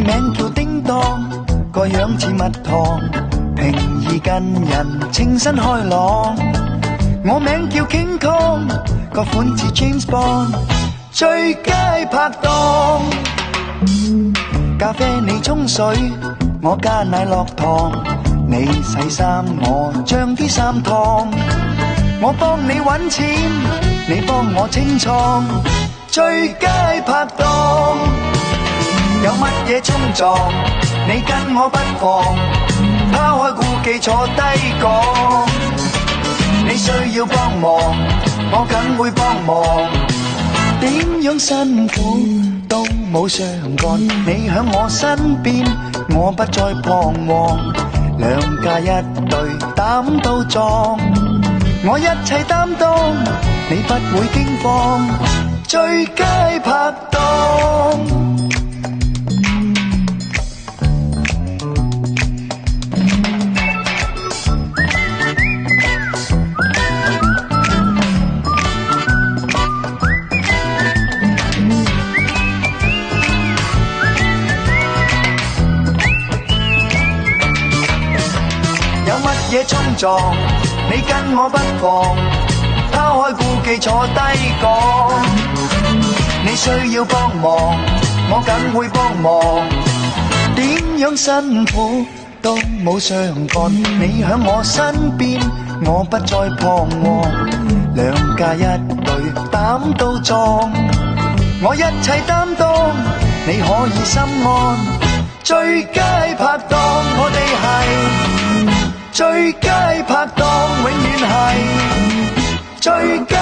名叫叮當，個樣似蜜糖，平易近人，清新開朗。我名叫 King Kong，個款似 James Bond， 最佳拍檔。咖啡你沖水，我加奶落糖，你洗衫我將啲衫燙，我幫你搵錢，你幫我清倉，最佳拍檔。有乜嘢衝撞，你跟我不妨拋開顧忌坐低講。你需要幫忙，我梗會幫忙。點樣辛苦都冇相干，你響我身邊，我不再彷徨。兩家一對膽都壯，我一切擔當，你不會驚慌。最佳拍檔。有乜嘢衝撞，你跟我不妨拋開顧忌坐低講。你需要幫忙，我梗會幫忙。點樣辛苦都冇相干，你響我身邊，我不再彷徨。兩家一對膽都壯，我一切擔當，你可以心安。最佳拍檔，我哋係最佳拍檔，永遠係最佳